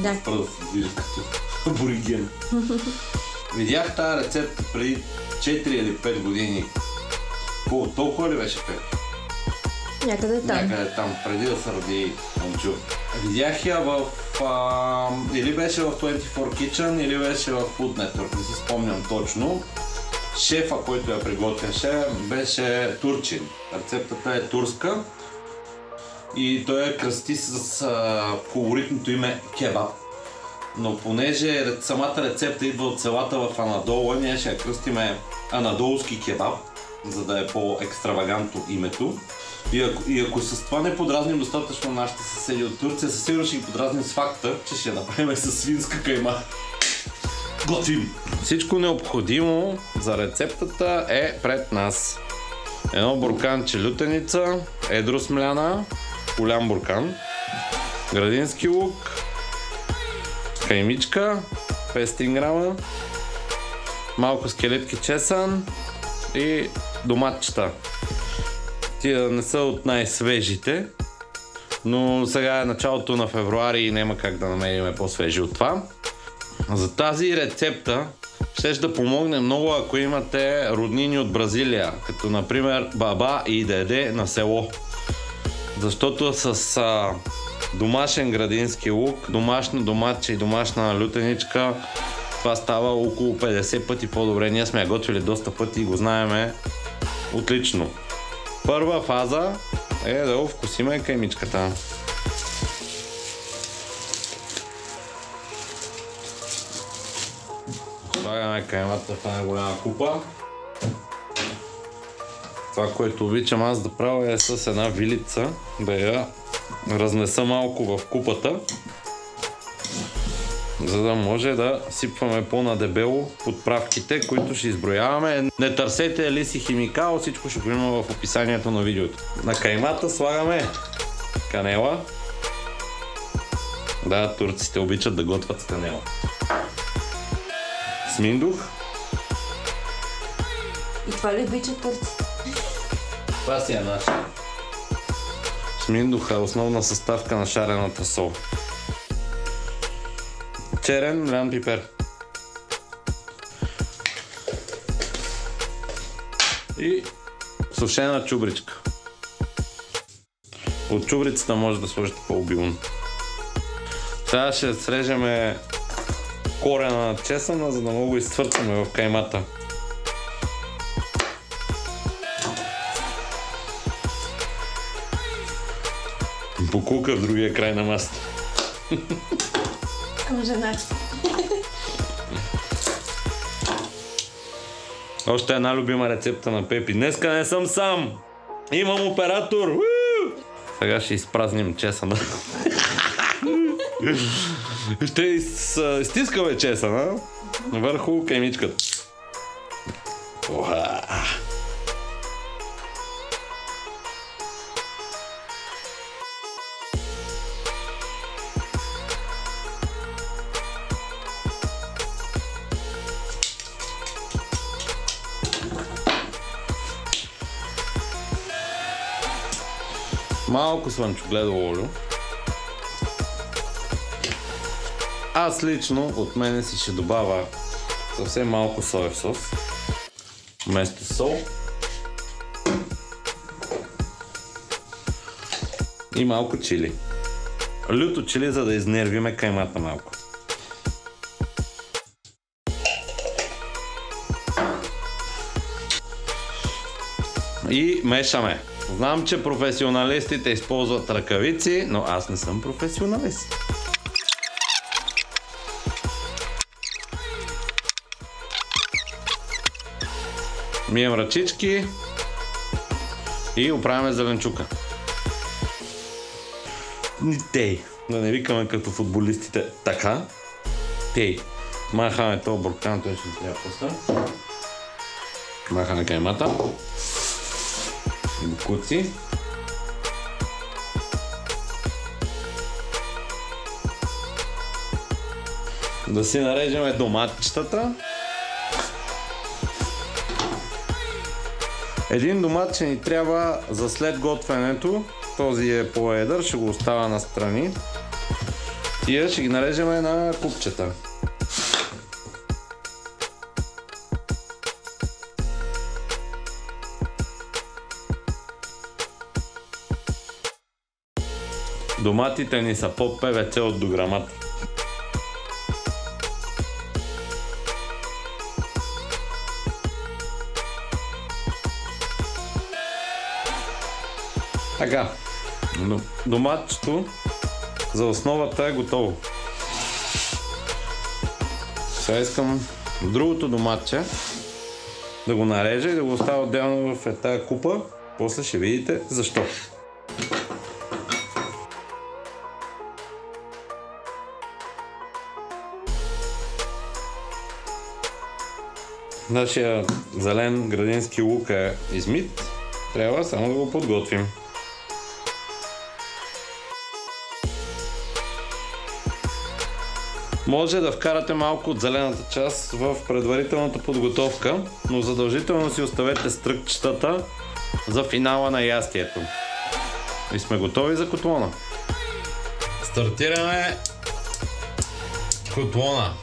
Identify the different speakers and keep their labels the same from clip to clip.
Speaker 1: Да.
Speaker 2: Спра да се движи като абориген. Видях тази рецепта преди 4 или 5 години. Толкова ли беше 5?
Speaker 1: Някъде там.
Speaker 2: Някъде там, преди да се роди Анджу. Видях я в... или беше в 24 Kitchen, или беше в Food Network, не си спомням точно. Шефа, който я приготвяше, беше турчин. Рецептата е турска. И той я кръсти с колоритното име кебаб. Но понеже самата рецепта идва от селата в Анадола, ние ще я кръстиме анадолски кебаб, за да е по-екстравагантно името. И ако с това не подразним достатъчно нашите съседи от Турция, със сигурно ще ги подразним с факта, че ще я направим с свинска кайма. Готвим! Всичко необходимо за рецептата е пред нас. Едно бурканче лютеница, едро смляна, голям буркан, градински лук, каймичка, 500 грама, малко скелетки чесан и доматчета. Тия не са от най-свежите, но сега е началото на февруари и няма как да намерим по-свежи от това. За тази рецепта ще да помогне много, ако имате роднини от Бразилия, като например баба и деде на село. Защото с домашен градински лук, домашно доматче и домашна лютеничка, това става около 50 пъти по-добре. Ние сме я готвили доста пъти и го знаеме отлично. Първа фаза е да овкусиме каймичката. Слагаме каймата в една голяма купа. Това, което обичам аз да правя е с една вилица да я разнеса малко в купата, за да може да сипваме по-надебело подправките, които ще изброяваме. Не търсете лиси химикал, всичко ще го има в описанието на видеото. На каймата слагаме канела. Да, турците обичат да готвят с канела. Сминдух.
Speaker 1: И това ли обичат турците?
Speaker 2: Това си е наша. Сминдух е основна съставка на шарената сол. Черен млян пипер. И сушена чубричка. От чубрицата може да сложите по-обилно. Сега ще срежеме корена на чесъна, за да мога изцвъртаме в каймата. Букулка в другия край на масата.
Speaker 1: Към жена.
Speaker 2: Още една любима рецепта на Пепи. Днеска не съм сам! Имам оператор! Сега ще изпразним чесъна. Ще изтискаме чесъна върху каймичката. Малко слънчогледово олио. Аз лично от мене си ще добавя съвсем малко соев сос вместо сол и малко чили. Люто чили, за да изнервиме каймата малко. И мешаме. Знам, че професионалистите използват ръкавици, но аз не съм професионалист. Мием ръчички и оправяме зеленчука. Тей, да не викаме като футболистите така. Тей. Махаме този буркан, той ще трябва после. Махаме каймата. Букуци. Да си нарежеме доматчетата. Един домат ще ни трябва за след готвенето. Този е по-едър, ще го оставя настрани. Тия ще ги нарежем на купчета. Доматите ни са по ПВЦ от дограмата. Така, доматчето за основата е готово. Сега искам другото доматче да го нарежа и да го оставя отделно в тази купа. После ще видите защо. Нашия зелен градински лук е измит. Трябва само да го подготвим. Може да вкарате малко от зелената част в предварителната подготовка, но задължително си оставете стръкчетата за финала на ястието. И сме готови за котлона. Стартираме котлона.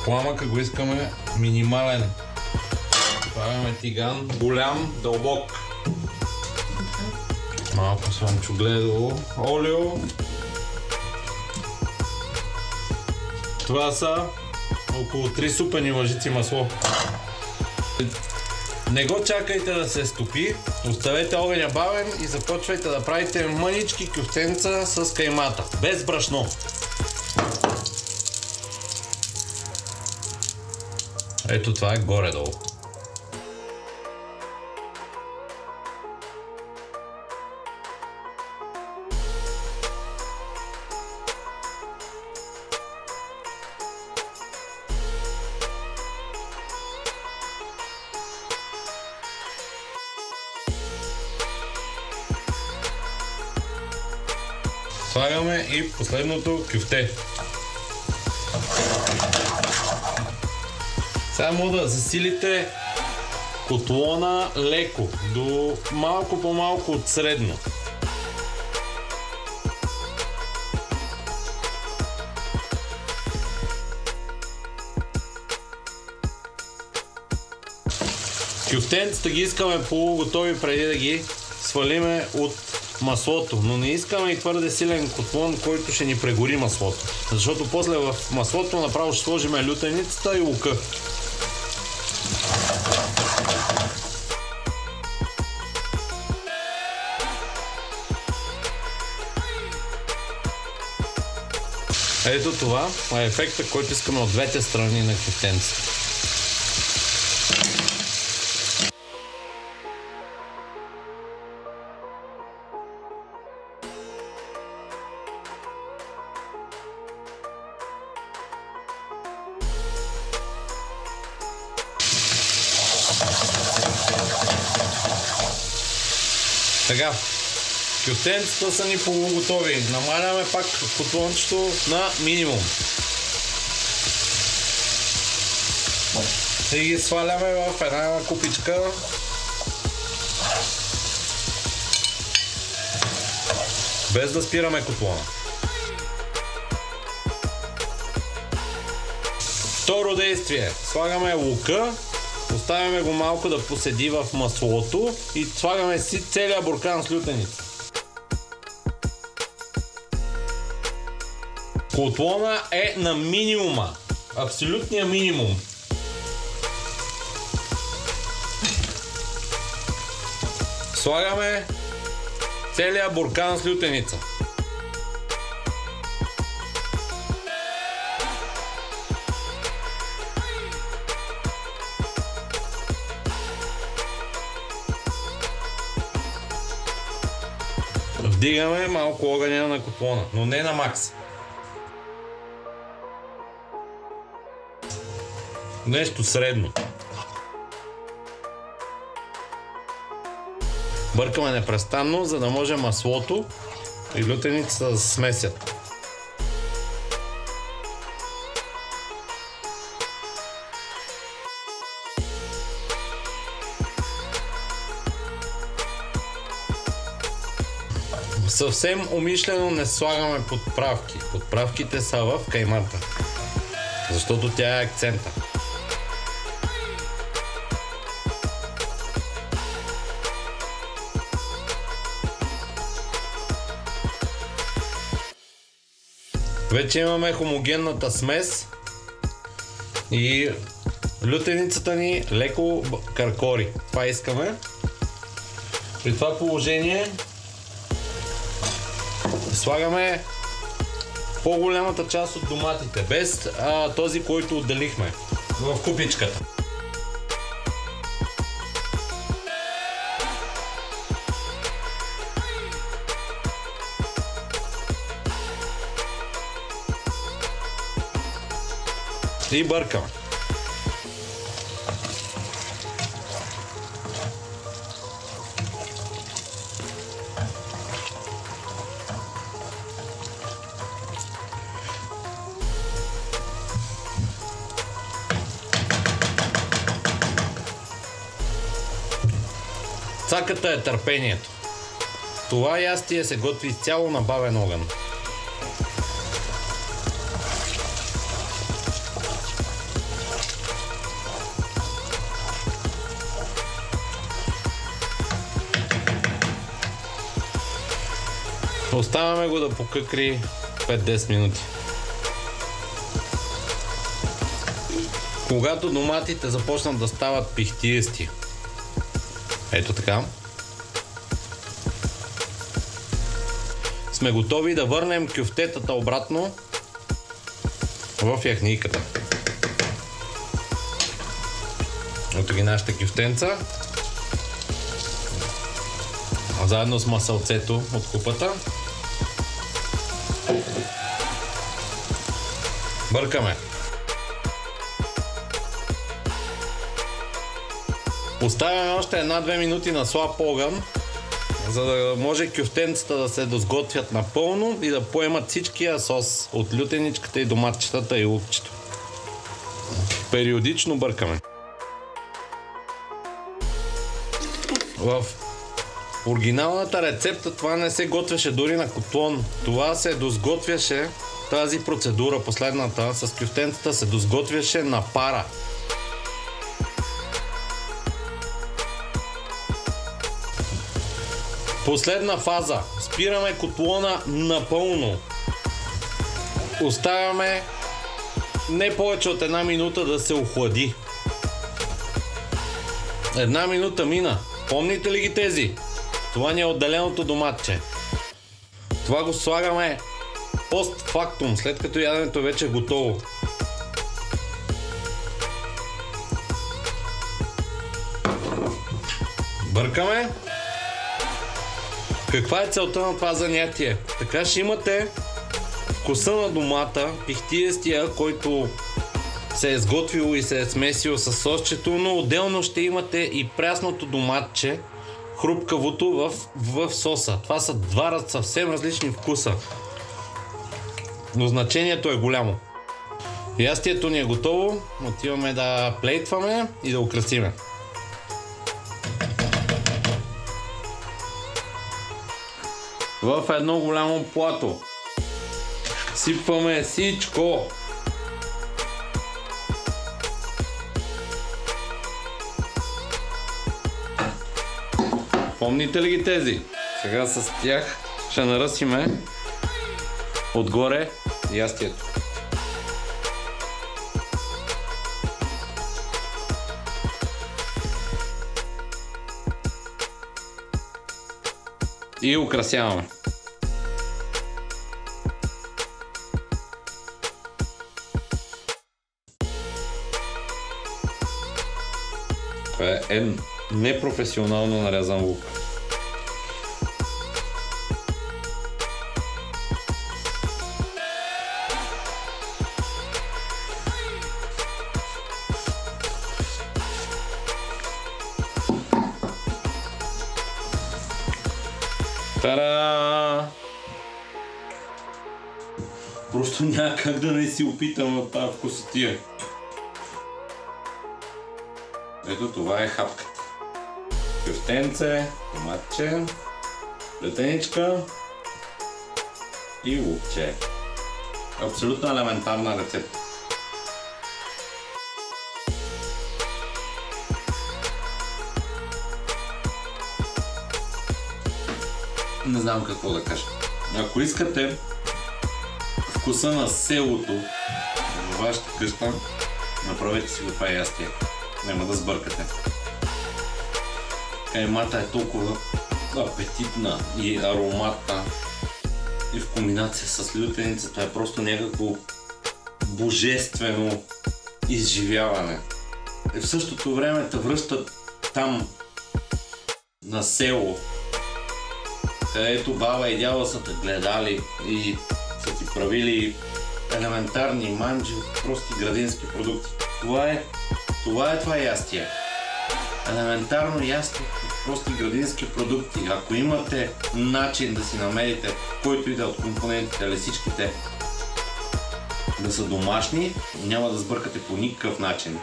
Speaker 2: Пламъка го искаме минимален. Правяме тиган, голям, дълбок. Малко слънчогледово олио. Това са около 3 супени лъжици масло. Не го чакайте да се стопи, оставете огъня бавен и започвайте да правите мънички кюфтенца с каймата, без брашно. Ето това е горе-долу. Слагаме и последното кюфте. Само да засилите котлона леко, до малко по-малко от средно. Кюфтенцата ги искаме полуготови преди да ги свалиме от маслото, но не искаме и твърде силен котлон, който ще ни прегори маслото. Защото после в маслото направо ще сложим лютеницата и лука. Ето това е ефекта, който искаме от двете страни на кюфтенцата. Така, кюфтенцата са ни полуготови. Намаляме пак котлончето на минимум. И ги сваляме в една купичка. Без да спираме котлона. Второ действие. Слагаме лука. Оставяме го малко да поседи в маслото и слагаме си целия буркан с лютеница. Котлона е на минимума. Абсолютния минимум. Слагаме целия буркан с лютеница. Вдигаме малко огъня на котлона, но не на макс. Нещо средно. Бъркаме непрестанно, за да може маслото и лютеницата да се смесят. Съвсем умишлено не слагаме подправки. Подправките са в каймарта. Защото тя е акцента. Вече имаме хомогенната смес и лютеницата ни леко каркори. Това искаме. При това положение слагаме по-голямата част от доматите, без този, който отделихме в купичката. И бъркаме. Цаката е търпението. Това ястие се готви изцяло на бавен огън. Оставяме го да покъкри 5-10 минути. Когато доматите започнат да стават пихтиести, ето така, сме готови да върнем кюфтетата обратно в яхниката. Ето ги нашата кюфтенца, заедно с масълцето от купата. Бъркаме. Оставяме още 1-2 минути на слаб огън, за да може кюфтенцата да се досготвят напълно и да поемат всичкия сос от лютеничката и доматчетата и лукчето. Периодично бъркаме. В оригиналната рецепта това не се готвяше дори на котлон. Това се досготвяше, тази процедура, последната, с кюфтенцата се досготвяше на пара. Последна фаза. Спираме котлона напълно. Оставяме не повече от 1 минута да се охлади. 1 минута мина. Помните ли ги тези? Това ни е отделеното доматче. Това го слагаме постфактум, след като яденето вече е готово. Бъркаме. Каква е целта на това занятие? Така ще имате вкуса на домата, пихтиестия, който се е сготвил и се е смесил с сосчето, но отделно ще имате и прясното доматче, хрупкавото в соса. Това са два съвсем различни вкуса, но значението е голямо. Ястието ни е готово, отиваме да плейтваме и да украсиме. В едно голямо плато сипваме всичко. Помните ли ги тези? Сега с тях ще наръсиме отгоре ястието. И украсяваме. Това е непрофесионално нарязан лук. Тара! Просто няма как да не си опитам в тази вкусотия. Ето това е хапката. Кюфтенце, томатче, лютеничка и лукче. Абсолютно елементарна рецепта. Не знам какво да кажа. Ако искате вкуса на селото във вашата къща, направете си го това ястие. Няма да сбъркате. Каймата е толкова апетитна и ароматна и в комбинация с лютеница, това е просто някакво божествено изживяване. И в същото време те връщат там на село, където баба и дядо са те гледали и са ти правили елементарни манджи от прости градински продукти. Това е това ястие. Елементарно ястие от прости градински продукти. Ако имате начин да си намерите, който и да от компонентите или всичките да са домашни, няма да сбъркате по никакъв начин.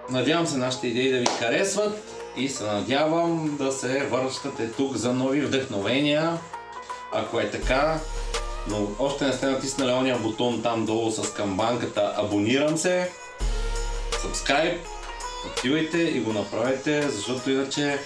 Speaker 2: Надявам се нашите идеи да ви харесват и се надявам да се връщате тук за нови вдъхновения. Ако е така, но още не сте натиснали ония бутон там долу с камбанката абонирам се, subscribe, отивайте и го направете, защото иначе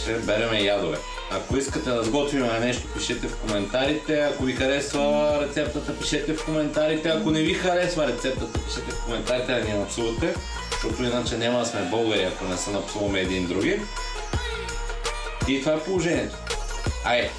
Speaker 2: ще береме ядове. Ако искате да сготвим нещо, пишете в коментарите. Ако ви харесва рецептата, пишете в коментарите. Ако не ви харесва рецептата, пишете в коментарите да ни я напсувате, защото иначе няма да сме българи, ако не се напсуваме един други. И това е положението. Айде!